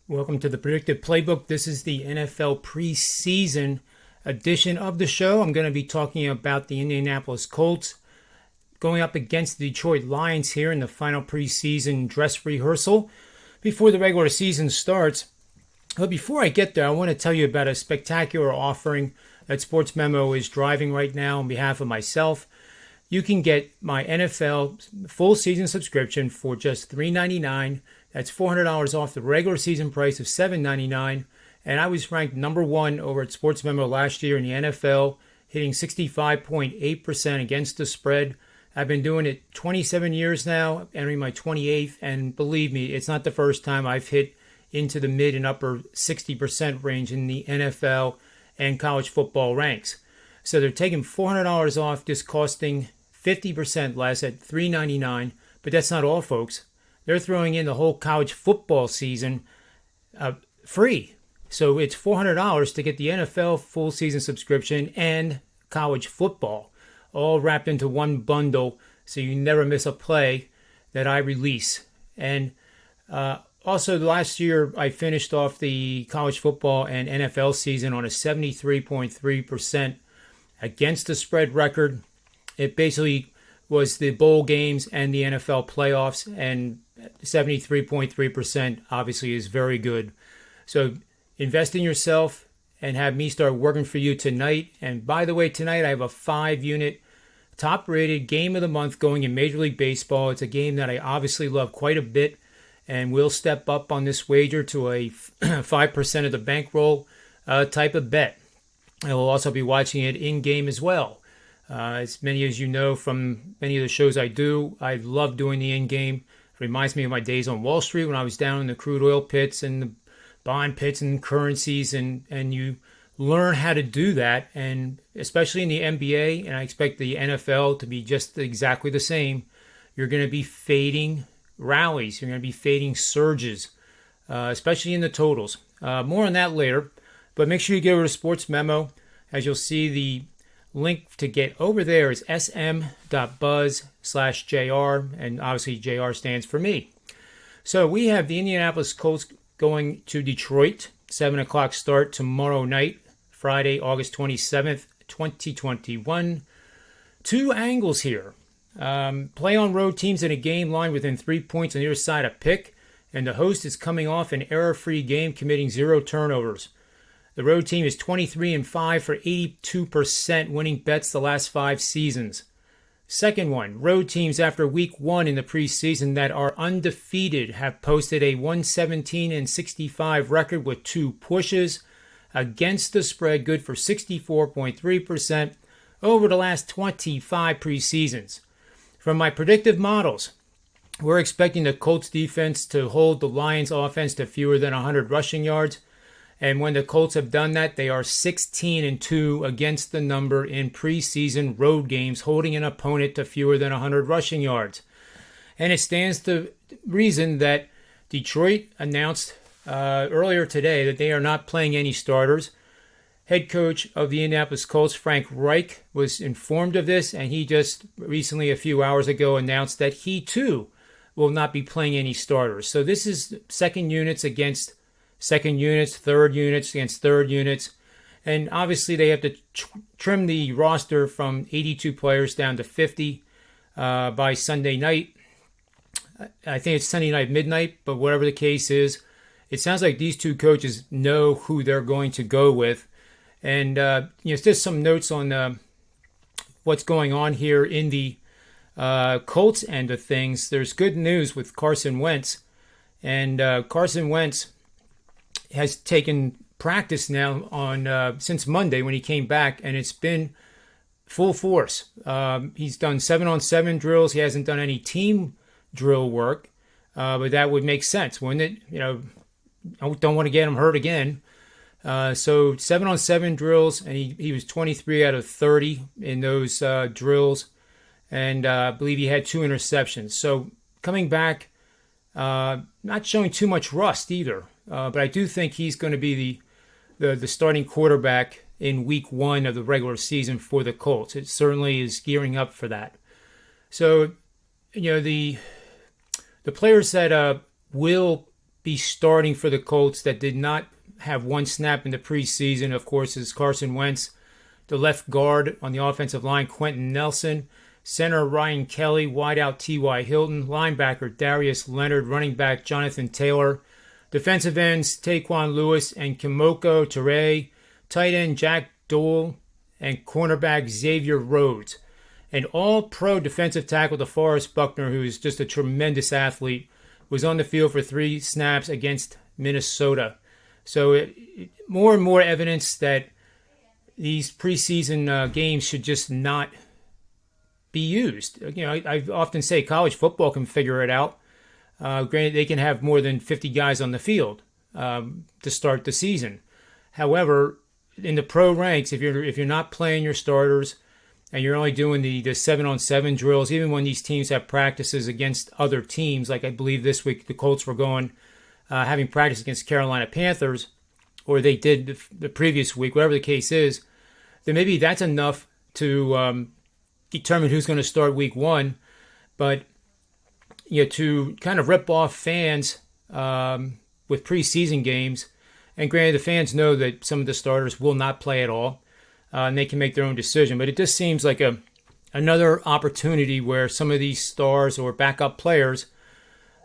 Welcome to the Predictive Playbook. This is the NFL Preseason edition of the show. I'm going to be talking about the Indianapolis Colts going up against the Detroit Lions here in the final preseason dress rehearsal before the regular season starts. But before I get there, I want to tell you about a spectacular offering that Sportsmemo is driving right now on behalf of myself. You can get my NFL full season subscription for just $3.99. That's $400 off the regular season price of $7.99. And I was ranked number one over at Sportsmemo last year in the NFL, hitting 65.8% against the spread. I've been doing it 27 years now, entering my 28th. And believe me, it's not the first time I've hit into the mid and upper 60% range in the NFL and college football ranks. So they're taking $400 off, just costing 50% less at $3.99. But that's not all, folks. They're throwing in the whole college football season free. So it's $400 to get the NFL full season subscription and college football all wrapped into one bundle so you never miss a play that I release. And also last year I finished off the college football and NFL season on a 73.3% against the spread record. It basically was the bowl games and the NFL playoffs, and 73.3% obviously is very good. So invest in yourself and have me start working for you tonight. And by the way, tonight I have a 5-unit top-rated game of the month going in Major League Baseball. It's a game that I obviously love quite a bit, and we'll step up on this wager to a 5% of the bankroll type of bet. And we'll also be watching it in-game as well. As many as you know from many of the shows I do, I love doing the in-game. It reminds me of my days on Wall Street when I was down in the crude oil pits and the bond pits and currencies, and you learn how to do that, and especially in the NBA, and I expect the NFL to be just exactly the same. You're going to be fading rallies. You're going to be fading surges, especially in the totals. More on that later, but make sure you get over to Sportsmemo. As you'll see, the link to get over there is sm.buzz/JR, and obviously JR stands for me. So we have the Indianapolis Colts going to Detroit, 7 o'clock start tomorrow night, Friday, August 27th, 2021. Two angles here. Play on road teams in a game line within 3 points on either side a pick, and the host is coming off an error-free game committing 0 turnovers. The road team is 23-5 for 82% winning bets the last 5 seasons. Second one, road teams after week 1 in the preseason that are undefeated have posted a 117-65 record with 2 pushes against the spread, good for 64.3% over the last 25 preseasons. From my predictive models, we're expecting the Colts defense to hold the Lions offense to fewer than 100 rushing yards. And when the Colts have done that, they are 16-2 against the number in preseason road games, holding an opponent to fewer than 100 rushing yards. And it stands to reason that Detroit announced earlier today that they are not playing any starters. Head coach of the Indianapolis Colts, Frank Reich, was informed of this, and he just recently, a few hours ago, announced that he too will not be playing any starters. So this is second units against second units, third units against third units. And obviously they have to trim the roster from 82 players down to 50 by Sunday night. I think it's Sunday night midnight, but whatever the case is, it sounds like these two coaches know who they're going to go with. And just some notes on what's going on here in the Colts end of things. There's good news with Carson Wentz. And Carson Wentz has taken practice now on since Monday when he came back, and it's been full force. He's done 7-on-7 drills. He hasn't done any team drill work, but that would make sense, wouldn't it? I don't want to get him hurt again. So 7-on-7 drills, and he was 23 out of 30 in those drills, and I believe he had 2 interceptions. So coming back, not showing too much rust either. But I do think he's going to be the starting quarterback in week 1 of the regular season for the Colts. It certainly is gearing up for that. So, the players that will be starting for the Colts that did not have one snap in the preseason, of course, is Carson Wentz, the left guard on the offensive line, Quentin Nelson, center Ryan Kelly, wideout T.Y. Hilton, linebacker Darius Leonard, running back Jonathan Taylor, defensive ends Taquan Lewis and Kimoko Ture, tight end Jack Doyle, and cornerback Xavier Rhodes. And all-pro defensive tackle DeForest Buckner, who is just a tremendous athlete, was on the field for 3 snaps against Minnesota. So more and more evidence that these preseason games should just not be used. You know, I often say college football can figure it out. Granted, they can have more than 50 guys on the field to start the season. However, in the pro ranks, if you're not playing your starters and you're only doing the 7-on-7 drills, even when these teams have practices against other teams, like I believe this week the Colts were going having practice against Carolina Panthers, or they did the previous week, whatever the case is, then maybe that's enough to determine who's going to start week 1. But to kind of rip off fans with preseason games, and granted, the fans know that some of the starters will not play at all, and they can make their own decision. But it just seems like another opportunity where some of these stars or backup players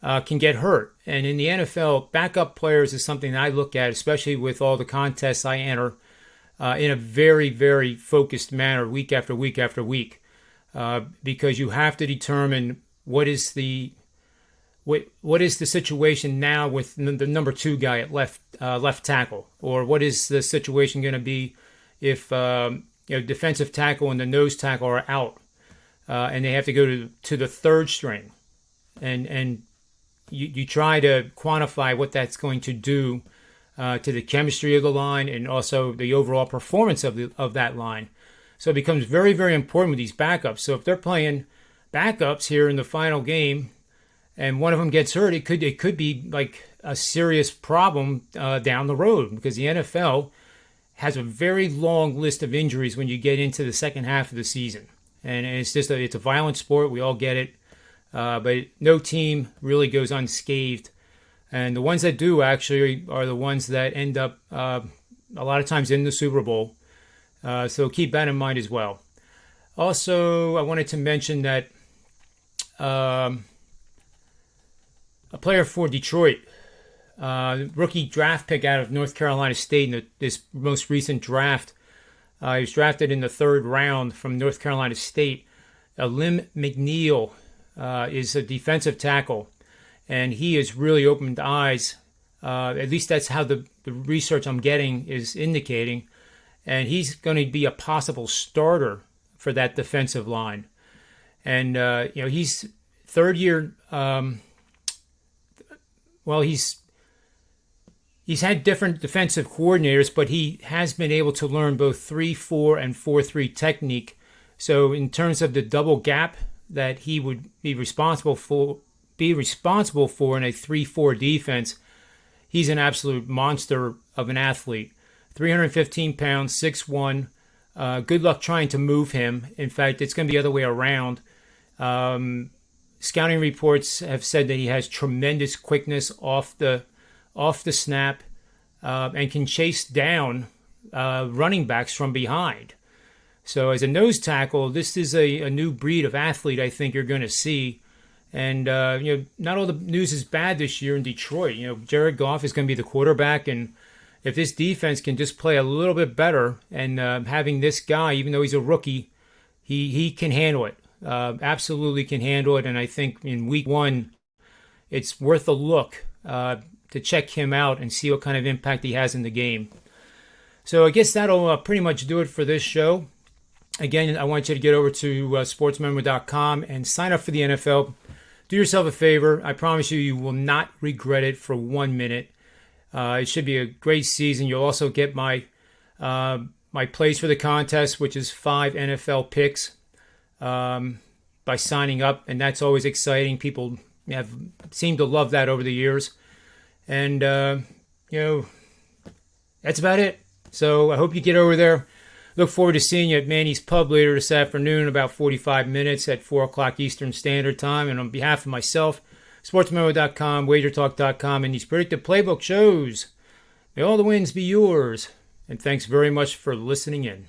can get hurt. And in the NFL, backup players is something that I look at, especially with all the contests I enter, in a very, very focused manner week after week after week, because you have to determine what is the situation now with the number 2 guy at left tackle, or what is the situation going to be if defensive tackle and the nose tackle are out, and they have to go to the 3rd string, and you try to quantify what that's going to do to the chemistry of the line and also the overall performance of that line. So it becomes very, very important with these backups. So if they're playing backups here in the final game, and one of them gets hurt, it could be like a serious problem down the road, because the NFL has a very long list of injuries when you get into the second half of the season, and it's a violent sport. We all get it, but no team really goes unscathed, and the ones that do actually are the ones that end up a lot of times in the Super Bowl. So keep that in mind as well. Also, I wanted to mention that a player for Detroit, rookie draft pick out of North Carolina State in this most recent draft. He was drafted in the 3rd round from North Carolina State. Lim McNeil is a defensive tackle, and he has really opened eyes. At least that's how the research I'm getting is indicating. And he's going to be a possible starter for that defensive line. And, he's 3rd year. He's had different defensive coordinators, but he has been able to learn both 3-4 and 4-3 technique. So in terms of the double gap that he would be responsible for in a 3-4 defense, he's an absolute monster of an athlete. 315 pounds, 6'1". Good luck trying to move him. In fact, it's going to be the other way around. Scouting reports have said that he has tremendous quickness off the snap, and can chase down running backs from behind. So as a nose tackle, this is a new breed of athlete I think you're going to see. And not all the news is bad this year in Detroit. Jared Goff is going to be the quarterback, and if this defense can just play a little bit better, and having this guy, even though he's a rookie, he can handle it. Absolutely can handle it. And I think in week 1, it's worth a look to check him out and see what kind of impact he has in the game. So I guess that'll pretty much do it for this show. Again, I want you to get over to sportsmemo.com and sign up for the NFL. Do yourself a favor. I promise you will not regret it for 1 minute. It should be a great season. You'll also get my plays for the contest, which is 5 NFL picks, by signing up, and that's always exciting. People have seemed to love that over the years, and that's about it. So I hope you get over there. Look forward to seeing you at Manny's Pub later this afternoon, about 45 minutes at 4 o'clock Eastern Standard Time. And on behalf of myself, Sportsmemo.com, wagertalk.com, and these Predictive Playbook shows. May all the wins be yours. And thanks very much for listening in.